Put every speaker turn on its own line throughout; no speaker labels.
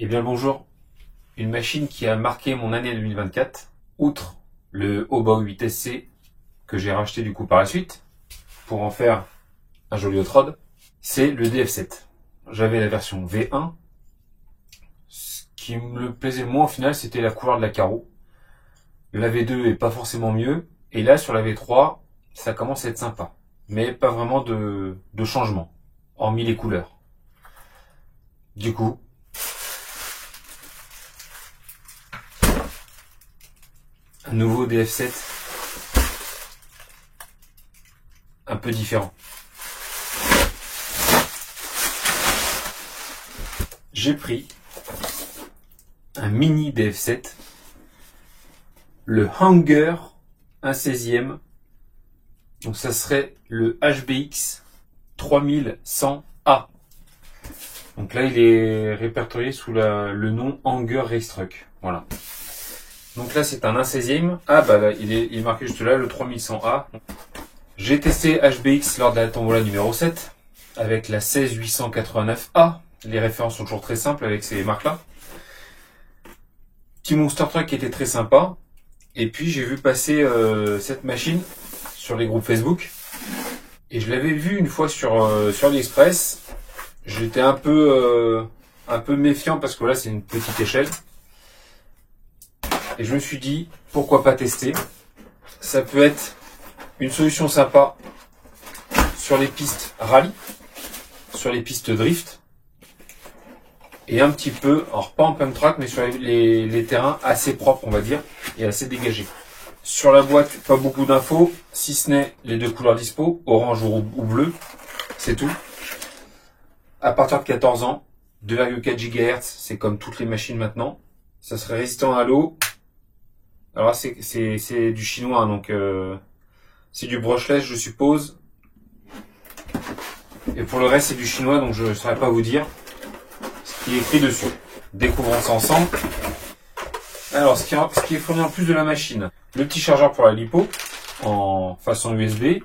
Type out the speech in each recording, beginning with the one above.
Eh bien bonjour, une machine qui a marqué mon année 2024, outre le Haubao 8SC que j'ai racheté du coup par la suite, pour en faire un joli hot rod, c'est le DF7. J'avais la version V1, ce qui me plaisait le moins au final c'était la couleur de la carreau. La V2 est pas forcément mieux, et là sur la V3, ça commence à être sympa, mais pas vraiment de changement, hormis les couleurs. Du coup, un nouveau DF7 un peu différent. J'ai pris un mini DF7, le Hanger 1/16e, donc ça serait le HBX 3100A. Donc là il est répertorié sous le nom Hanger Racestruck. Voilà. Donc là c'est un 1/16e. Ah bah là, il est marqué juste là, le 3100A. J'ai testé HBX lors de la tombola numéro 7 avec la 16889A. Les références sont toujours très simples avec ces marques-là. Petit Monster Truck qui était très sympa. Et puis j'ai vu passer cette machine sur les groupes Facebook. Et je l'avais vu une fois sur AliExpress. J'étais un peu méfiant parce que là c'est une petite échelle. Et je me suis dit, pourquoi pas tester. Ça peut être une solution sympa sur les pistes rallye, sur les pistes drift. Et un petit peu, alors pas en pump track, mais sur les terrains assez propres, on va dire, et assez dégagés. Sur la boîte, pas beaucoup d'infos, si ce n'est les deux couleurs dispo, orange ou bleu, c'est tout. À partir de 14 ans, 2,4 GHz, c'est comme toutes les machines maintenant. Ça serait résistant à l'eau. Alors c'est du chinois, donc c'est du brushless, je suppose. Et pour le reste, c'est du chinois, donc je ne saurais pas vous dire ce qui est écrit dessus. Découvrons ça ensemble. Alors, ce qui est fourni en plus de la machine, le petit chargeur pour la lipo en façon USB,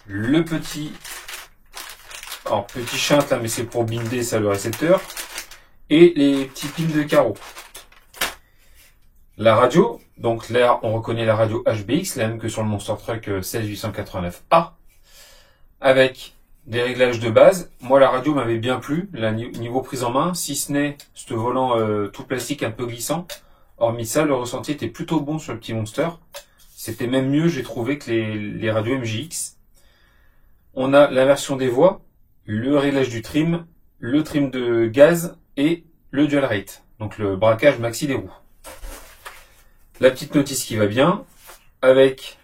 le petit shunt là, mais c'est pour binder ça le récepteur, et les petits pins de carreaux. La radio, donc là on reconnaît la radio HBX, la même que sur le Monster Truck 16889A, avec des réglages de base. Moi la radio m'avait bien plu, niveau prise en main, si ce n'est ce volant tout plastique un peu glissant. Hormis ça, le ressenti était plutôt bon sur le petit Monster. C'était même mieux, j'ai trouvé, que les radios MJX. On a la version des voix, le réglage du trim, le trim de gaz et le dual rate, donc le braquage maxi des roues. La petite notice qui va bien, avec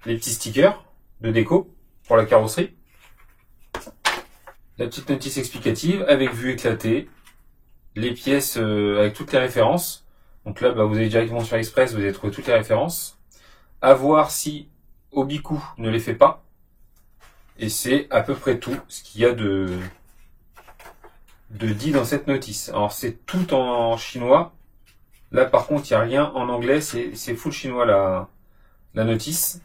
les petits stickers de déco pour la carrosserie. La petite notice explicative avec vue éclatée, les pièces avec toutes les références. Donc là, vous allez directement sur Express, vous allez trouver toutes les références. À voir si Obiku ne les fait pas. Et c'est à peu près tout ce qu'il y a de dit dans cette notice. Alors c'est tout en chinois. Là par contre, il n'y a rien en anglais, c'est full chinois la notice.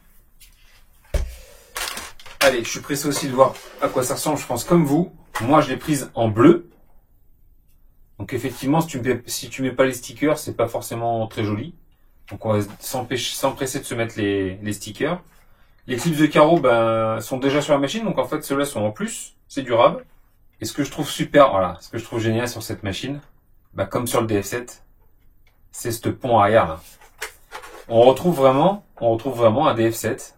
Allez, je suis pressé aussi de voir à quoi ça ressemble, je pense comme vous. Moi je l'ai prise en bleu. Donc effectivement, si tu mets pas les stickers, c'est pas forcément très joli. Donc on va s'empresser de se mettre les stickers. Les clips de carreaux sont déjà sur la machine, donc en fait ceux-là sont en plus, c'est durable. Et ce que je trouve super, voilà, ce que je trouve génial sur cette machine, comme sur le DF7, c'est ce pont arrière là. On retrouve vraiment un DF7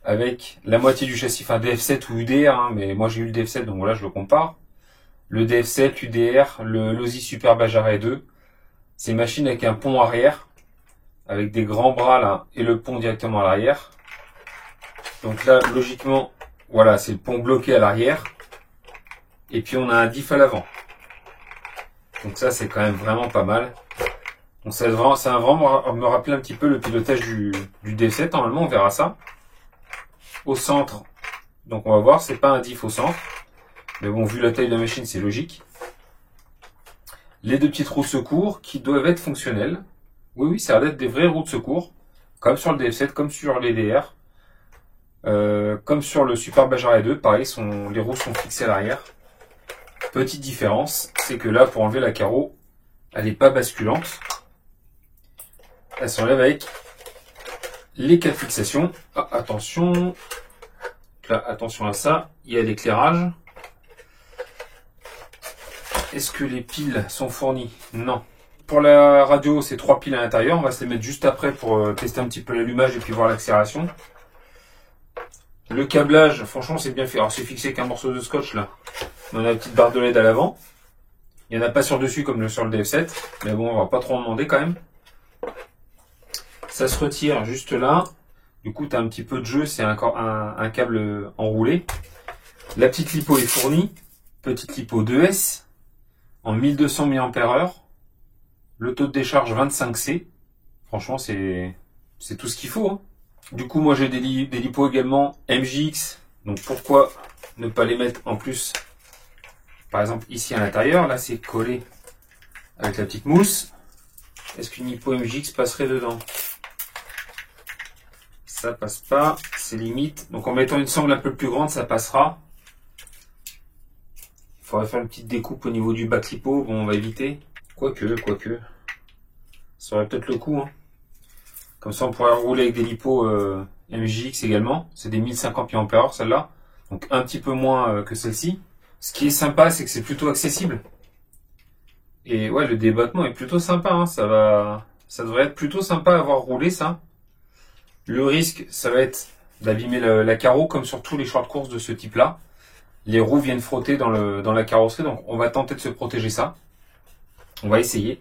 avec la moitié du châssis, enfin DF7 ou UDR, mais moi j'ai eu le DF7 donc voilà, je le compare. Le DF7, l'UDR, le Losi Super Bajara 2, c'est une machine avec un pont arrière, avec des grands bras là et le pont directement à l'arrière. Donc là, logiquement, voilà, c'est le pont bloqué à l'arrière. Et puis on a un diff à l'avant. Donc ça, c'est quand même vraiment pas mal. Donc ça va vraiment me rappeler un petit peu le pilotage du DF7. Normalement, on verra ça. Au centre, donc on va voir, c'est pas un diff au centre. Mais bon, vu la taille de la machine, c'est logique. Les deux petites roues de secours qui doivent être fonctionnelles. Oui, ça a l'air d'être des vraies roues de secours. Comme sur le DF7, comme sur les DR. Comme sur le Super Bajara 2, pareil, les roues sont fixées à l'arrière. Petite différence, c'est que là, pour enlever la carreau, elle n'est pas basculante. Elle s'enlève avec les 4 fixations. Ah, attention. Là, attention à ça. Il y a l'éclairage. Est-ce que les piles sont fournies? Non. Pour la radio, c'est 3 piles à l'intérieur. On va se les mettre juste après pour tester un petit peu l'allumage et puis voir l'accélération. Le câblage, franchement, c'est bien fait. Alors, c'est fixé qu'un morceau de scotch là. On a la petite barre de LED à l'avant. Il n'y en a pas sur dessus comme sur le DF7. Mais bon, on va pas trop en demander quand même. Ça se retire juste là. Du coup, tu as un petit peu de jeu. C'est un câble enroulé. La petite lipo est fournie. Petite lipo 2S en 1200 mAh. Le taux de décharge 25C. Franchement, c'est tout ce qu'il faut. Hein. Du coup, moi, j'ai des lipos également MJX. Donc, pourquoi ne pas les mettre en plus? Par exemple, ici à l'intérieur. Là, c'est collé avec la petite mousse. Est-ce qu'une lipo MJX passerait dedans? Ça passe pas. C'est limite. Donc, en mettant une sangle un peu plus grande, ça passera. Il faudrait faire une petite découpe au niveau du bac lipo. Bon, on va éviter. Quoique. Ça aurait peut-être le coup. Hein. Comme ça, on pourrait rouler avec des lipos MJX également. C'est des 1050 mAh, celle-là. Donc, un petit peu moins que celle-ci. Ce qui est sympa, c'est que c'est plutôt accessible. Et ouais, le débattement est plutôt sympa. Hein. Ça devrait être plutôt sympa à avoir roulé, ça. Le risque, ça va être d'abîmer la carreau, comme sur tous les short courses de ce type-là. Les roues viennent frotter dans la carrosserie, donc on va tenter de se protéger ça. On va essayer.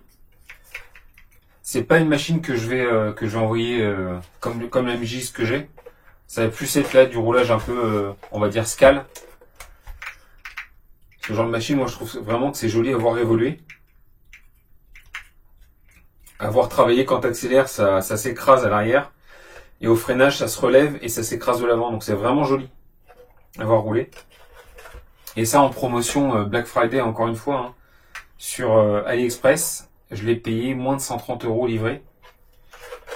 C'est pas une machine que je vais envoyer comme la MJX que j'ai. Ça va plus être là du roulage un peu, on va dire scale. Ce genre de machine, moi je trouve vraiment que c'est joli à voir évoluer. À voir travailler quand tu accélères, ça s'écrase à l'arrière. Et au freinage, ça se relève et ça s'écrase de l'avant. Donc c'est vraiment joli à voir rouler. Et ça en promotion Black Friday, encore une fois, hein, sur AliExpress. Je l'ai payé moins de 130 € livré.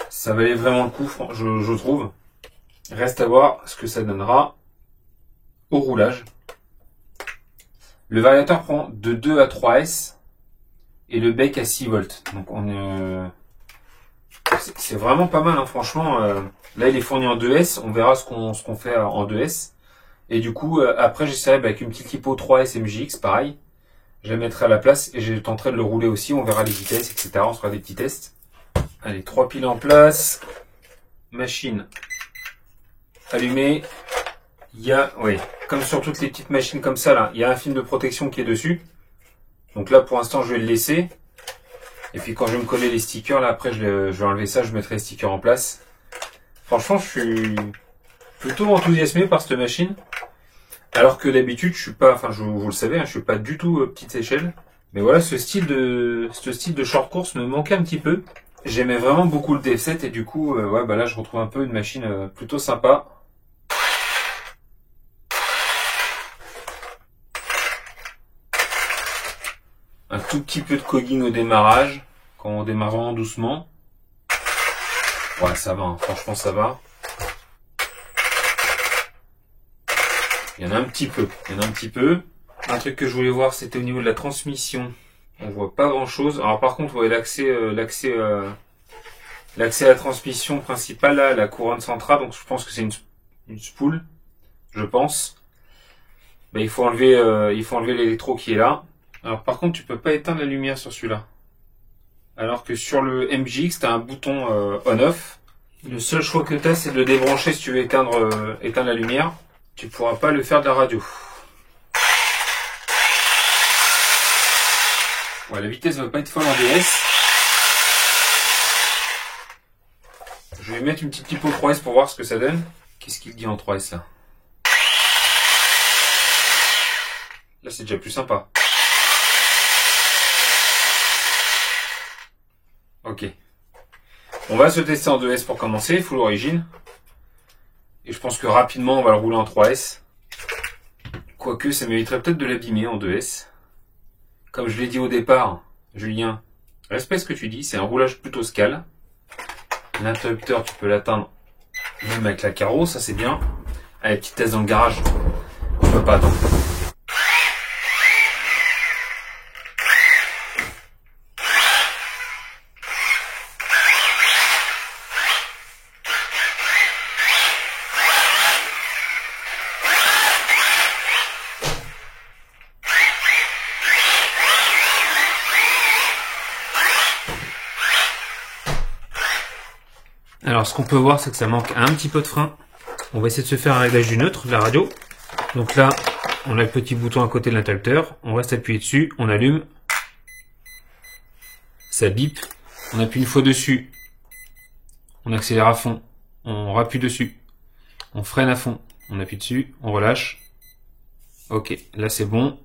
Ça valait vraiment le coup, je trouve. Reste à voir ce que ça donnera au roulage. Le variateur prend de 2 à 3 S et le bec à 6 volts. Donc c'est vraiment pas mal, hein, franchement. Là, il est fourni en 2S. On verra ce qu'on fait en 2S. Et du coup, après, j'essaierai avec une petite lipo 3S MJX, pareil. Je la mettrai à la place et je tenterai de le rouler aussi. On verra les vitesses, etc. On fera des petits tests. Allez, 3 piles en place. Machine allumée. Il y a, oui, comme sur toutes les petites machines comme ça, là, il y a un film de protection qui est dessus. Donc là, pour l'instant, je vais le laisser. Et puis quand je vais me coller les stickers, là, après, je vais enlever ça, je mettrai les stickers en place. Franchement, je suis plutôt enthousiasmé par cette machine. Alors que d'habitude, je suis pas, enfin, vous le savez, hein, je suis pas du tout petite échelle. Mais voilà, ce style de short course me manquait un petit peu. J'aimais vraiment beaucoup le DF7 et du coup, ouais, bah là, je retrouve un peu une machine plutôt sympa. Un tout petit peu de cogging au démarrage, quand on démarre vraiment doucement. Ouais, ça va, hein, franchement, ça va. Il y en a un petit peu. Un truc que je voulais voir, c'était au niveau de la transmission. On voit pas grand chose. Alors par contre, vous voyez l'accès à la transmission principale, là, la couronne centrale. Donc je pense que c'est une spool, je pense. Ben, il faut enlever l'électro qui est là. Alors par contre, tu peux pas éteindre la lumière sur celui-là. Alors que sur le MJX, tu as un bouton on-off. Le seul choix que tu as, c'est de le débrancher si tu veux éteindre la lumière. Tu pourras pas le faire de la radio. Ouais, la vitesse va pas être folle en DS. Je vais mettre une petite typo 3S pour voir ce que ça donne. Qu'est-ce qu'il dit en 3S là? Là, c'est déjà plus sympa. Ok. On va se tester en 2S pour commencer, full origine. Et je pense que rapidement, on va le rouler en 3S. Quoique, ça mériterait peut-être de l'abîmer en 2S. Comme je l'ai dit au départ, Julien, respecte ce que tu dis, c'est un roulage plutôt scale. L'interrupteur, tu peux l'atteindre même avec la carreau, ça c'est bien. Allez, petite test dans le garage. On peut pas attendre. Alors ce qu'on peut voir, c'est que ça manque un petit peu de frein. On va essayer de se faire un réglage du neutre de la radio. Donc là, on a le petit bouton à côté de l'interrupteur. On reste appuyé dessus, on allume. Ça bip. On appuie une fois dessus. On accélère à fond. On rappuie dessus. On freine à fond. On appuie dessus. On relâche. Ok, là c'est bon.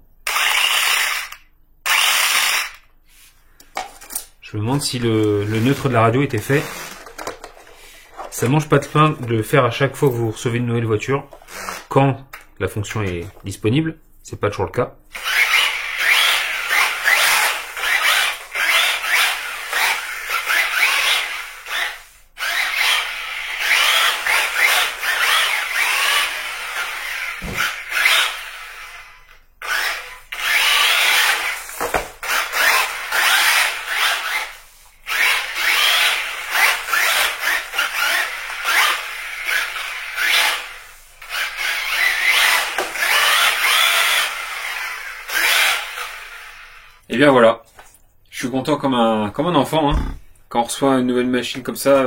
Je me demande si le neutre de la radio était fait. Ça mange pas de pain de le faire à chaque fois que vous recevez une nouvelle voiture. Quand la fonction est disponible. C'est pas toujours le cas. Et bien voilà, je suis content comme un enfant, hein. Quand on reçoit une nouvelle machine comme ça.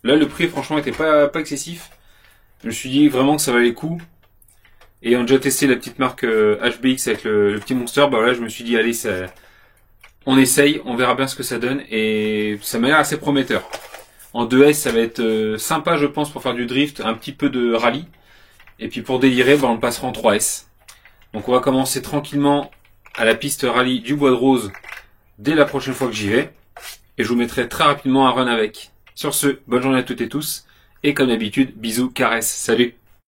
Là le prix franchement était pas excessif. Je me suis dit vraiment que ça valait le coup. Et on a déjà testé la petite marque HBX avec le petit Monster, bah là je me suis dit allez, on essaye, on verra bien ce que ça donne. Et ça m'a l'air assez prometteur. En 2S ça va être sympa je pense pour faire du drift, un petit peu de rallye. Et puis pour délirer, bah, on le passera en 3S. Donc on va commencer tranquillement à la piste rallye du Bois de Rose dès la prochaine fois que j'y vais. Et je vous mettrai très rapidement un run avec. Sur ce, bonne journée à toutes et tous. Et comme d'habitude, bisous, caresses, salut!